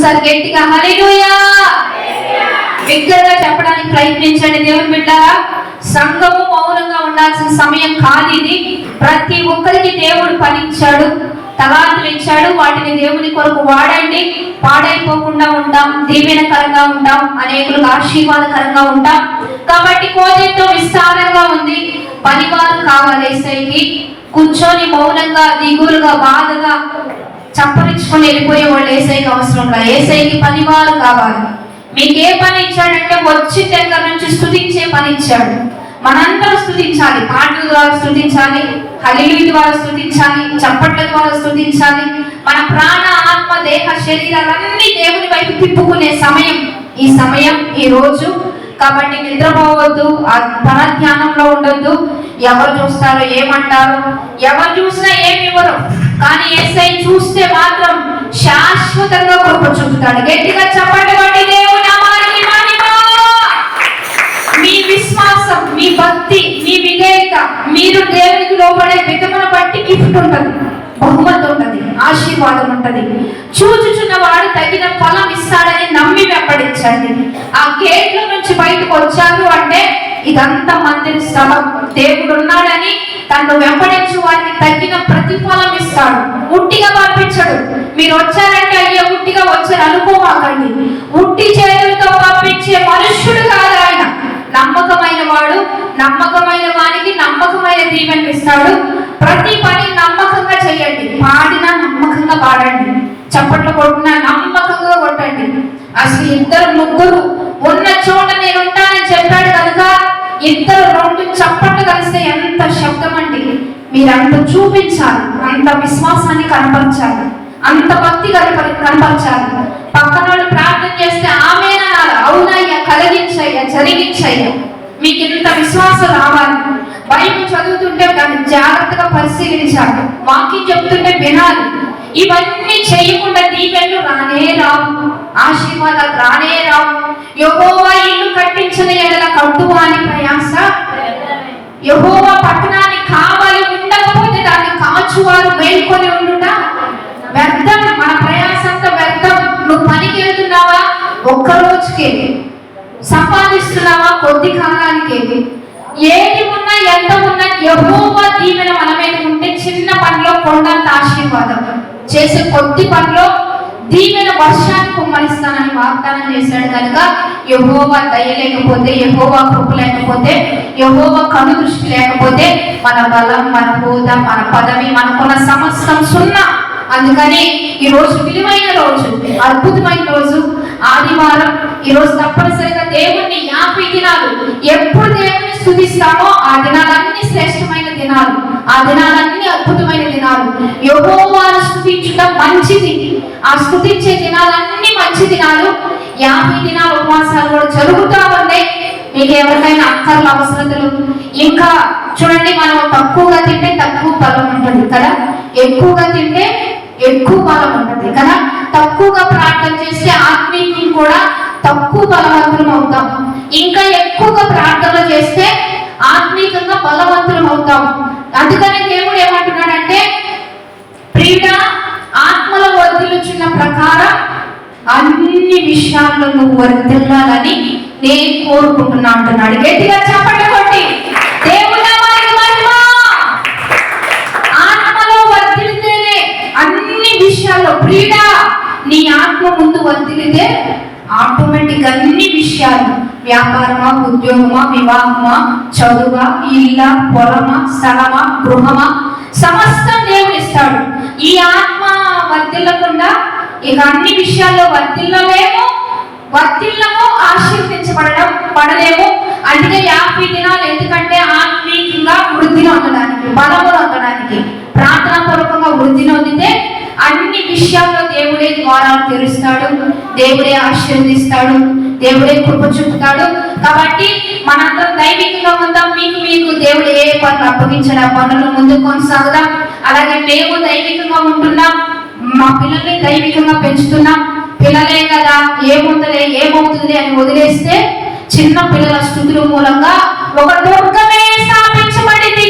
ఒకసారి గట్టిగా హల్లెలూయా బిగ్గరగా చెప్పడానికి ప్రయత్నించండి. దేవుని బిడ్డలారా, సంఘము మౌనంగా ఉండాల్సిన సమయం కాదు ఇది. ప్రతి ఒక్కరికి దేవుడు పనిచ్చాడు, తలాంతులు ఇచ్చాడు. వాటిని దేవుని కొరకు వాడండి. పాడైపోకుండా ఉంటాం, దీవెనకరంగా ఉంటాం, అనేకులకు ఆశీర్వాదకరంగా ఉంటాం. కాబట్టి కోజంతో విస్తారంగా ఉంది. పనివారు కావాలి ఏసైకి. కూర్చొని మౌనంగా దిగులుగా బాధగా చప్పరించుకొని వెళ్ళిపోయే వాళ్ళు ఏసైకి అవసరం లేదు. ఏసైకి పనివారు కావాలి. మీకు ఏ పని ఇచ్చాడంటే వచ్చి దగ్గర నుంచి స్తుతించే పని ఇచ్చాడు. మనందరూ స్తుతించాలి. పాటల ద్వారా స్తుతించాలి, హల్లెలూయా ద్వారా స్తుతించాలి, చప్పట్ల ద్వారా స్తుతించాలి. మన ప్రాణ ఆత్మ దేహ శరీరాలన్నీ దేవుని వైపు తిప్పుకునే సమయం ఈ సమయం, ఈ రోజు. కాబట్టి నిద్రపోవద్దు, పరధ్యానంలో ఉండొద్దు. ఎవరు చూస్తారో ఏమంటారు, ఎవరు చూసినా ఏమి ఇవ్వరు. కానీ యేసయ్య చూస్తే మాత్రం శాశ్వతంగా కృప చూపుతాడు. గట్టిగా చప్పట్లు కొట్టి దేవుని నామానికి మహిమ. మీ విశ్వాసం, మీ భక్తి, మీ విధేయత, మీరు దేవునికి లోబడే విధమును బట్టి గిఫ్ట్ ఉంటుంది, బహుమతి ఉంటుంది, ఆశీర్వాదం ఉంటుంది. చూచుచున్న వాడు తగిన ఫలం ఇస్తాడని నమ్మి వెంబడించండి. ఆ గేట్ల నుంచి బయటకు వచ్చారు అంటే ఇదంతా మందిర స్థలం. దేవుడు ఉన్నాడని తను వెంబడించు వారికి తగిన ప్రతిఫలం ఇస్తాడు. ఉట్టిగా పంపించడు. మీరు వచ్చారంటే అయ్యే ఉట్టిగా వచ్చారు అనుకోమాకండి. ఉట్టి చేతులతో పంపించే మనుష్యుడు కాదు ఆయన. నమ్మకమైన వాడు, నమ్మకమైన వానికి నమ్మకమైన దీవెనలు ఇస్తాడు. ప్రతి పని నమ్మకంగా చేయండి. పాడినా నమ్మకంగా పాడండి, చప్పట్లు కొట్టినా నమ్మకంగా కొట్టండి. అసలు ఇద్దరు ముగ్గురు ఉన్న చోట నేను ఉంటానని చెప్పాడు కనుక ఇద్దరు రెండు చప్పట్లు కలిస్తే ఎంత శబ్దం అండి. మీరంత చూపించాలి, అంత విశ్వాసాన్ని కనపరచాలి, అంత భక్తి కనపరచాలి. పక్కన వాళ్ళు ప్రార్థన చేస్తే ఆమేననాలి, అవునయ్యా, కలిగించయ్యా, జరిగించయ్యా. మీకు ఇంత విశ్వాసం రావాలి. బైబిల్ చదువుతుంటే దాన్ని జాగ్రత్తగా పరిశీలించాలి. వాక్యం చెప్తుంటే వినాలి. ఇవన్నీ చేయకుండా దీవెనలు రానే రావు, ఆశీర్వాదాలు రానే రావు. యెహోవా ఇల్లు కట్టించిన ఎడల కట్టువాని ప్రయాస, యెహోవా పట్టణాన్ని కావాలి ఉండకపోతే దాన్ని కాచువారు మేల్కొని ఉండుట వ్యర్థం. మన ప్రయాస అంతా వ్యర్థం. నువ్వు పనికి వెళ్తున్నావా, ఒక్క రోజుకే సంపాదిస్తున్నావా, కొద్ది కాలానికి. ఏది ఉన్నా ఎంత ఉన్నా యెహోవా దీవెన మన మీద ఉంటే చిన్న పనిలో కొండంత ఆశీర్వాదం, చేసే కొద్ది పనిలో దీవెన వర్షాన్ని కుమ్మరిస్తానని వాగ్దానం చేశాడు కనుక యెహోవా దయ లేకపోతే, యెహోవా కృప లేకపోతే, యెహోవా కను దృష్టి లేకపోతే మన బలం, మన హోదా, మన పదవి, మనకున్న సమస్తం సున్నా. అందుకని ఈ రోజు విలువైన రోజు, అద్భుతమైన రోజు, ఆదివారం. ఈ రోజు తప్పనిసరిగా దేవుణ్ణి 50 దినాలు ఎప్పుడు దేవుణ్ణి స్తుతిస్తామో ఆ దినాలన్నీ శ్రేష్టమైన దినాలు, ఆ దినాలన్నీ అద్భుతమైన దినాలు. యెహోవాను స్తుతించుట మంచిది. ఆ స్తుతించే దినాలన్నీ మంచి దినాలు. 50 దినాలు ఉపవాసాలు కూడా జరుగుతూ ఉన్నాయి. మీకు ఎవరికైనా అక్కర్ల అవసరతలు ఇంకా చూడండి, మనం తక్కువగా తింటే తక్కువ బలం ఉంటుంది కదా, ఎక్కువగా తింటే ఎక్కువ బలం ఉంటుంది కదా. తక్కువగా ప్రార్థన చేస్తే ఆత్మీయం కూడా తక్కువ బలవంతులం అవుతాం. ఇంకా ఎక్కువగా ప్రార్థన చేస్తే ఆత్మీయంగా బలవంతులం అవుతాం. అందుకని దేవుడు ఏమంటున్నాడంటే, ప్రియుడా, ఆత్మల వర్ధిల్లుచున్న ప్రకారం అన్ని విషయాల్లో నువ్వు వర్ధిల్లాలని నేను కోరుకుంటున్నా అంటున్నాడు. గట్టిగా చప్పట్లు కొట్టి దేవుని నామానికి మహిమ. ఆత్మలో వర్ధిల్లితేనే అన్ని విషయాల్లో, ప్రియుడా నీ ఆత్మ ముందు వర్ధిల్లితే ఆటోమేటిక్ అన్ని విషయాలు, వ్యాపారమా, ఉద్యోగమా, వివాహమా, చదువా, ఇల్ల, పొలమా, స్థలమా, గృహమా, సమస్తం దేవుడు ఇస్తాడు. ఈ ఆత్మ వర్ధిల్లకుండా ఇక అన్ని విషయాల్లో వర్ధిల్లలేము, ఆశీర్వదించబడలేము. అందుకే 50 దినాలు. ఎందుకంటే ఆత్మీయంగా వృద్ధిని పొందడానికి, బలమును పొందడానికి, ప్రార్థన పూర్వకంగా వృద్ధిని పొందితే అన్ని విషయాల్లో దేవుడే ద్వారాలు తెరుస్తాడు, దేవుడే ఆశీర్వదిస్తాడు, దేవుడే కృప చూపుతాడు. కాబట్టి మనందరం దైవికంగా ఉందాం. మీకు దేవుడు ఏ పనులు అప్పగించాడు ఆ పనులు ముందుకు కొనసాగుదాం. అలాగే మేము దైవికంగా ఉంటున్నాం, మా పిల్లల్ని దైవికంగా పెంచుతున్నాం. పిల్లలే కదా, ఏమవుతుంది అని వదిలేస్తే చిన్న పిల్లల స్థుతుల మూలంగా ఒక దుర్గమే స్థాపించబడింది.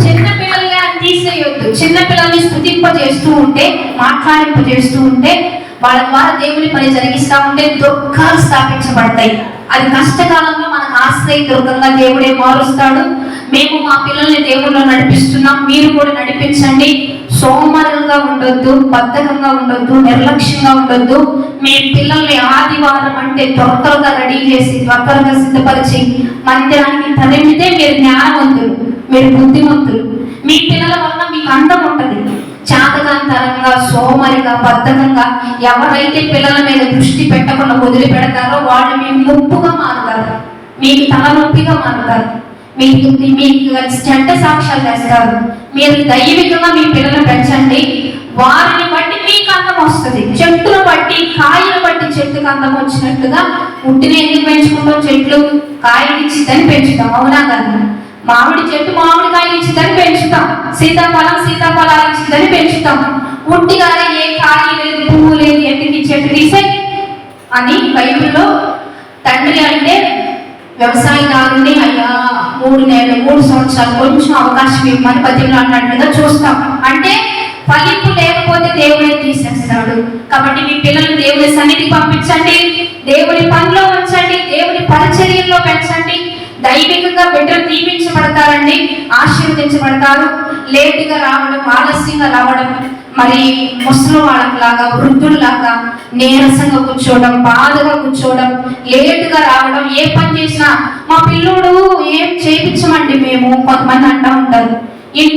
చిన్న పిల్లల్ని తీసేయొద్దు. చిన్న పిల్లల్ని స్తుతింపజేస్తూ ఉంటే, మాట్లాడింపజేస్తూ ఉంటే, వాళ్ళ ద్వారా దేవుని పని జరిగిస్తూ ఉంటే దుర్గాలు స్థాపించబడతాయి. అది కష్టకాలంలో మనకు ఆశ్రయ దుర్గంగా దేవుడే మారుస్తాడు. మేము మా పిల్లల్ని దేవుళ్ళు నడిపిస్తున్నాం, మీరు కూడా నడిపించండి. సోమరులుగా ఉండొద్దు, బద్ధకంగా ఉండొద్దు, నిర్లక్ష్యంగా ఉండొద్దు. మీ పిల్లల్ని ఆదివారం అంటే త్వరగా రెడీ చేసి, త్వరగా సిద్ధపరిచి మందిరానికి తరిమితే మీరు జ్ఞానవంతులు, మీరు బుద్ధిమంతులు. మీ పిల్లల వల్ల మీకు అందం ఉంటుంది. చాతకాంతరంగా, సోమరిగా, బద్ధకంగా ఎవరైతే పిల్లల మీద దృష్టి పెట్టకుండా వదిలిపెడతారో వాళ్ళు మీకు ముప్పుగా మారుతారు, మీకు తలనొప్పిగా మారుతారు, మీకు చెడ్డ సాక్ష్యాలు చేస్తారు. మీరు దైవికంగా మీ పిల్లలు పెంచండి. వారిని బట్టి మీకు అందం వస్తుంది. చెట్టును బట్టి, కాయను బట్టి చెట్టుకు అందం వచ్చినట్టుగా ఉట్టిని ఎందుకు పెంచుకుంటాం? చెట్లు కాయలు ఇచ్చిద్దని పెంచుతాం, అవునా కదా? మామిడి చెట్టు మామిడికాయలు ఇచ్చిద్దని పెంచుతాం, సీతాఫలాలు ఇచ్చిద్దని పెంచుతాం. ఉట్టిగానే ఏ కాయ లేదు, పువ్వు లేదు, ఎందుకు ఈ చెట్టు తీసే అని బైబిల్లో తండ్రి అంటే వ్యవసాయదారుని అయ్యా 3 సంవత్సరాలు కొంచెం అవకాశం ఇవ్వమని పద్యంలో అన్నట్టుగా చూస్తాం. అంటే ఫలింపు లేకపోతే దేవుడే తీసేస్తాడు. కాబట్టి మీ పిల్లలు దేవుని సన్నిధికి పంపించండి, దేవుని పనిలో ఉంచండి, దేవుని పరిచర్యల్లో పెంచండి. దైవికంగా బిడ్డలు దీవించబడతారండి, ఆశీర్వదించబడతారు. లేటుగా రావడం, ఆలస్యంగా రావడం, మరి ముసలి వాళ్ళలాగా, వృద్ధుల్లాగా నీరసంగా కూర్చోవడం, బాధగా కూర్చోవడం, లేటుగా రావడం, ఏ పని చేసినా మా పిల్లోడు ఏం చేయించమండి మేము కొంతమంది అంటూ ఉంటారు.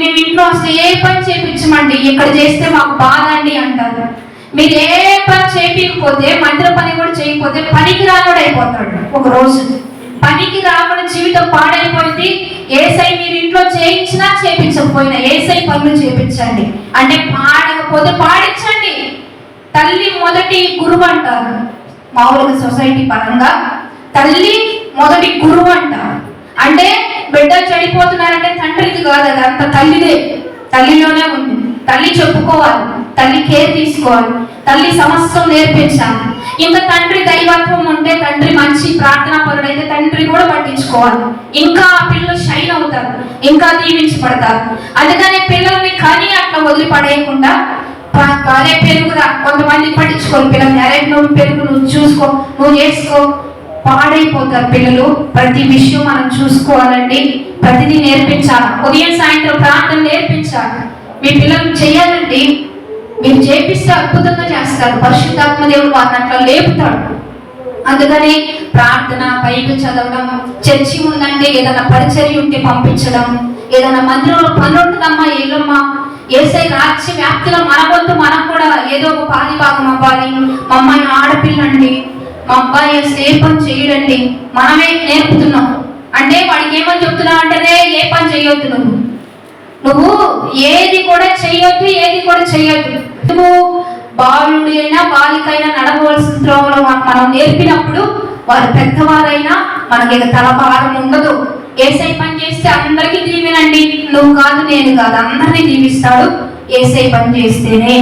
మేము ఇంట్లో అసలు ఏ పని చేయించమండి, ఇక్కడ చేస్తే మాకు బాధ అండి అంటారు. మీరు ఏ పని చేయకపోతే, మందిర పని కూడా చేయకపోతే పనికి రాకుండా అయిపోతాడు. ఒక రోజు పనికి రాకుండా జీవితం పాడైపోయింది. ఏసై మీరు ఇంట్లో చేయించినా చేయించకపోయినా ఏసై పనులు చేయించండి. అంటే పాడకపోతే పాడించండి. తల్లి మొదటి గురువు అంటారు మామూలుగా సొసైటీ పరంగా. తల్లి మొదటి గురువు అంటారు. అంటే బిడ్డలు చెడిపోతున్నారంటే తండ్రిది కాదు, అది అంత తల్లిదే, తల్లిలోనే ఉంది. తల్లి చెప్పుకోవాలి, తల్లి కేర్ తీసుకోవాలి, తల్లి సమస్తం నేర్పించాలి. ఇంకా తండ్రి దైవత్వం ఉంటే, తండ్రి మంచి ప్రార్థనా పరుడైతే తండ్రి కూడా పట్టించుకోవాలి. ఇంకా పిల్లలు షైన్ అవుతారు, ఇంకా దీవించబడతారు. అందుకని పిల్లల్ని కానీ అట్లా వదిలిపడేయకుండా అరే పెరుగురా, కొంతమంది పట్టించుకోరు పిల్లల్ని, అరే నువ్వు పెరుగు, నువ్వు చూసుకో, నువ్వు చేసుకో, పాడైపోతారు పిల్లలు. ప్రతి విషయం మనం చూసుకోవాలండి, ప్రతిదీ నేర్పించాలి. ఉదయం సాయంత్రం ప్రార్థన నేర్పించాలి. మీ పిల్లలు చేయాలండి, మీరు చేపిస్తే అద్భుతంగా చేస్తారు. పరిశుద్ధాత్మ దేవుడు వారిని అట్లా లేపుతాడు. అందుకని ప్రార్థన, బైబిల్ చదవడం, చర్చి ఉందంటే ఏదైనా పరిచర్య ఉంటే పంపించడం, ఏదైనా మందిరంలో పని ఉంటుందమ్మా ఎల్లమ్మా, యేసయ్య రాజ్య వ్యాప్తిలో మన వంతు మనం కూడా ఏదో ఒక పాది భాగం అవ్వాలి. మా అమ్మాయి ఆడపిల్లండి, మా అబ్బాయి ఏ పని చేయడండి, మనమే నేర్పుతున్నాం. అంటే వాడికి ఏమని చెప్తున్నావు అంటే ఏ పని చేయొద్దు, నువ్వు ఏది కూడా చెయ్యొద్దు, ఏది కూడా చెయ్యొద్దు. నువ్వు బాలుడైనా బాలికైనా నడవలసిన త్రోవలో మనం నేర్పినప్పుడు వారు పెద్దవారైనా మనకి తలభారం ఉండదు. యేసయ్య పని చేస్తే అందరికీ దీవెనండి, నువ్వు కాదు నేను కాదు, అందరినీ దీవిస్తాడు యేసయ్య పని చేస్తేనే.